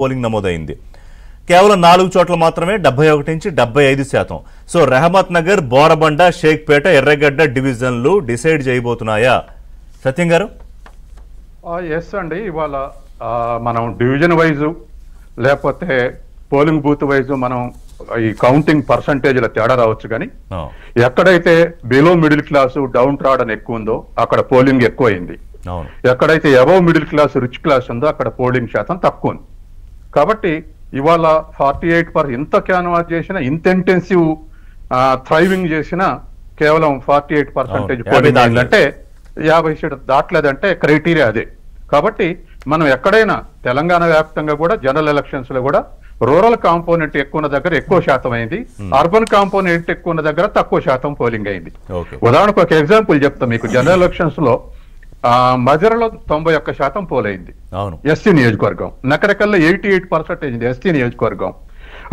Polling నమోదైంది. కేవలం 4 చోట్ల మాత్రమే 71 నుంచి 75%. సో రెహమత్ నగర్, బోరబండ, షేక్పేట, ఎర్రగడ్డ డివిజన్లు డిసైడ్ చేయబోతున్నాయా సత్యం గారు? ఎస్ అండి. ఇవాళ మనం డివిజన్ వైజు లేకపోతే పోలింగ్ బూత్ వైజు మనం ఈ కౌంటింగ్ పర్సంటేజ్ల తేడా రావచ్చు, కానీ ఎక్కడైతే below middle class down trodden ఎక్కువ ఉందో అక్కడ పోలింగ్ ఎక్కువ అయింది. ఎక్కడైతే above middle class rich class ఉందో అక్కడ పోలింగ్ శాతం తక్కువ ఉంది. కాబట్టి ఇవాళ 48% ఇంత క్యాన్వాస్ చేసినా, ఇంత ఇంటెన్సివ్ థ్రైవింగ్ చేసినా కేవలం 48% పోలింగ్ అయిందంటే 50% దాటలేదంటే క్రైటీరియా అదే. కాబట్టి మనం ఎక్కడైనా తెలంగాణ వ్యాప్తంగా కూడా జనరల్ ఎలక్షన్స్ లో కూడా రూరల్ కాంపోనెంట్ ఎక్కువ ఉన్న దగ్గర ఎక్కువ శాతం అయింది, అర్బన్ కాంపోనెంట్ ఎక్కువ ఉన్న దగ్గర తక్కువ శాతం పోలింగ్ అయింది. ఉదాహరణకు ఒక ఎగ్జాంపుల్ చెప్తాం మీకు. జనరల్ ఎలక్షన్స్ లో మజరలో 91% పోలైంది ఎస్టీ నియోజకవర్గం, నకరకల్లో 88% ఎస్టీ నియోజకవర్గం,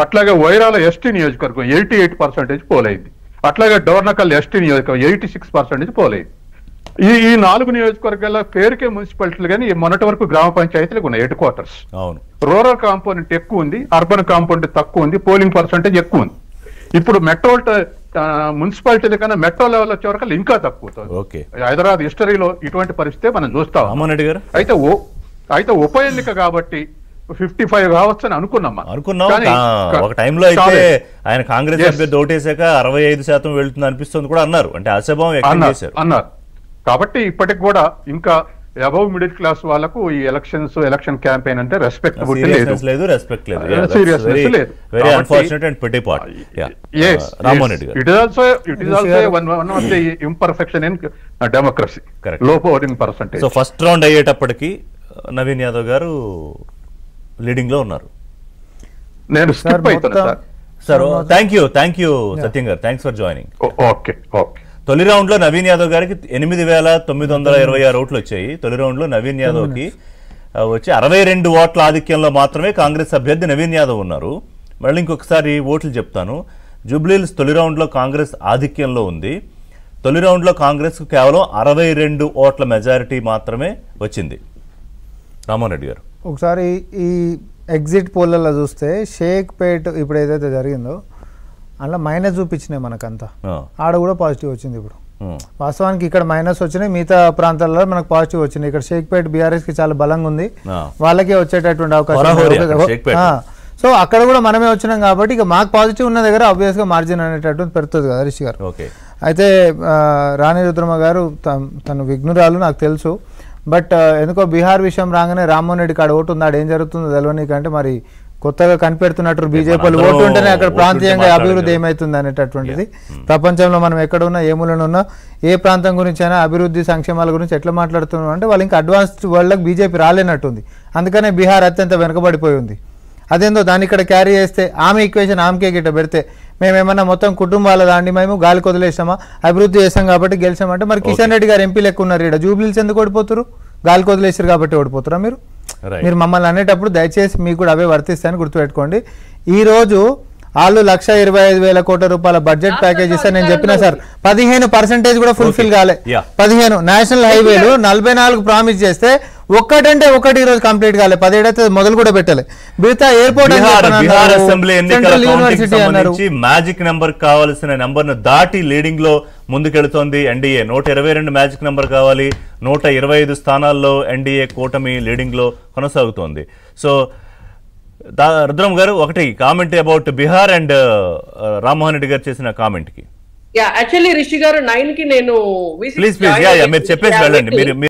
అట్లాగే వైరాల ఎస్టీ నియోజకవర్గం 88% పోలైంది, అట్లాగే డోర్నకల్ ఎస్టీ నియోజకవర్గం 86% పోలైంది. ఈ 4 నియోజకవర్గాల పేరుకే మున్సిపాలిటీలు, కానీ మొన్నటి వరకు గ్రామ పంచాయతీలకు ఉన్నాయి హెడ్ క్వార్టర్స్. రూరల్ కాంపోనెంట్ ఎక్కువ ఉంది, అర్బన్ కాంపోనెంట్ తక్కువ ఉంది, పోలింగ్ పర్సంటేజ్ ఎక్కువ ఉంది. ఇప్పుడు మెట్రో మున్సిపాలిటీ కన్నా మెట్రో లెవెల్ వచ్చే వరకు ఇంకా తక్కువ. హైదరాబాద్ హిస్టరీలో ఇటువంటి పరిస్థితి మనం చూస్తాం. అయితే ఉప ఎన్నిక కాబట్టి 55 కావచ్చు అని అనుకున్నాం. ఒక టైంలో అయితే ఆయన కాంగ్రెస్ అభ్యర్థి ఓటేసాక 65% వెళ్తుంది అనిపిస్తుంది కూడా అన్నారు. అంటే అసభావం అన్నారు. కాబట్టి ఇప్పటికి కూడా ఇంకా అబవ్ మిడిల్ క్లాస్ వాళ్ళకు ఈ ఎలక్షన్ క్యాంపెయిన్ అంటే రెస్పెక్ట్ లేదు. It is also one of the imperfection in democracy, low polling percentage. So first round అయ్యేటప్పటికి నవీన్ యాదవ్ గారు లీడింగ్ లో ఉన్నారు. నేను స్కిప్ అవుతున్నా సార్. థ్యాంక్ యూ సత్యం గారు, థ్యాంక్స్ ఫర్ జాయినింగ్. ఓకే. తొలి రౌండ్ లో నవీన్ యాదవ్ గారికి 8,926 ఓట్లు వచ్చాయి. తొలి రౌండ్ లో నవీన్ యాదవ్ కి వచ్చి 62 ఓట్ల ఆధిక్యంలో మాత్రమే కాంగ్రెస్ అభ్యర్థి నవీన్ యాదవ్ ఉన్నారు. మళ్ళీ ఇంకొకసారి ఓట్లు చెప్తాను. జూబ్లీహిల్స్ తొలి రౌండ్ లో కాంగ్రెస్ ఆధిక్యంలో ఉంది. తొలి రౌండ్ లో కాంగ్రెస్ కు కేవలం 62 ఓట్ల మెజారిటీ మాత్రమే వచ్చింది. రామ్మోహన్ రెడ్డి గారు, ఒకసారి ఈ ఎగ్జిట్ పోల్లలో చూస్తే షేక్పేట్ ఇప్పుడు ఏదైతే జరిగిందో అందులో మైనస్ చూపించినాయి మనకంతా, ఆడ కూడా పాజిటివ్ వచ్చింది. ఇప్పుడు వాస్తవానికి ఇక్కడ మైనస్ వచ్చినాయి, మిగతా ప్రాంతాల్లో మనకు పాజిటివ్ వచ్చినాయి. ఇక్కడ షేక్పేట్ బీఆర్ఎస్ కి చాలా బలంగా ఉంది, వాళ్ళకే వచ్చేటటువంటి అవకాశం. సో అక్కడ కూడా మనమే వచ్చినాం కాబట్టి ఇక మాకు పాజిటివ్ ఉన్న దగ్గర ఆబ్వియస్ గా మార్జిన్ అనేటటువంటి పెరుగుతుంది కదా రిషి గారు. అయితే రాణి రుద్రమ గారు తను విఘ్నురాలు నాకు తెలుసు, బట్ ఎందుకో బీహార్ విషయం రాగానే రామ్మోహన్ రెడ్డి కాడ ఓటు ఉంది, ఆడ ఏం జరుగుతుందో తెలియనికంటే మరి కొత్తగా కనిపెడుతున్నట్టు బీజేపీలు ఓటు ఉంటేనే అక్కడ ప్రాంతీయంగా అభివృద్ధి ఏమవుతుంది అనేటటువంటిది. ప్రపంచంలో మనం ఎక్కడున్నా ఏ మూలనున్నా ఏ ప్రాంతం గురించి అయినా అభివృద్ధి సంక్షేమాల గురించి ఎట్లా మాట్లాడుతున్నాం అంటే వాళ్ళు ఇంకా అడ్వాన్స్డ్ వరల్డ్కి బీజేపీ రాలేనట్టుంది. అందుకనే బీహార్ అత్యంత వెనుకబడిపోయి ఉంది. అదేందో దాన్ని ఇక్కడ క్యారీ చేస్తే ఆమె ఈక్వేషన్ ఆమెకే గిట్ట పెడితే మేమేమన్నా మొత్తం కుటుంబాల దాండి మేము గాలికి వదిలేసామా, అభివృద్ధి చేసాం కాబట్టి గెలిచామంటే మరి కిషన్ రెడ్డి గారు ఎంపీలు ఎక్కువ ఉన్నారు, ఇక్కడ జూబ్లీహిల్స్ ఎందుకు ఓడిపోతారు? గాలికి వదిలేసారు కాబట్టి ఓడిపోతారా మీరు? మీరు మమ్మల్ని అనేటప్పుడు దయచేసి మీకు కూడా అవే వర్తిస్తాయని గుర్తుపెట్టుకోండి. ఈ రోజు వాళ్ళు 1,25,000 కోట్ల రూపాయల బడ్జెట్ ప్యాకేజ్ ఇస్తే నేను చెప్పినా సార్ 15% కూడా ఫుల్ఫిల్ కాలే. 15 నేషనల్ హైవేలు 44 ప్రామిస్ చేస్తే ఒక్కటంటే ఒకటి ఈ రోజు కంప్లీట్ కాలే. 17 అయితే మొదలు కూడా పెట్టలే. మిగతా ఎయిర్పోర్ట్ యూనివర్సిటీ మ్యాజిక్ నెంబర్ కావాల్సిన నెంబర్ ను దాటి లీడింగ్ లో ముందుకెళ్తోంది ఎన్డీఏ. 122 మ్యాజిక్ నెంబర్ కావాలి. 125 స్థానాల్లో ఎన్డీఏ కూటమి లీడింగ్ లో కొనసాగుతోంది. సో రుద్రం గారు, ఒకటి comment about Bihar and Rammohan Reddy గారు చేసిన కామెంట్ కి. యాక్చువల్లీ రిషి గారు 9 కి నేను ప్లీజ్ మీరు చెప్పేసి వెళ్ళండి. మీరు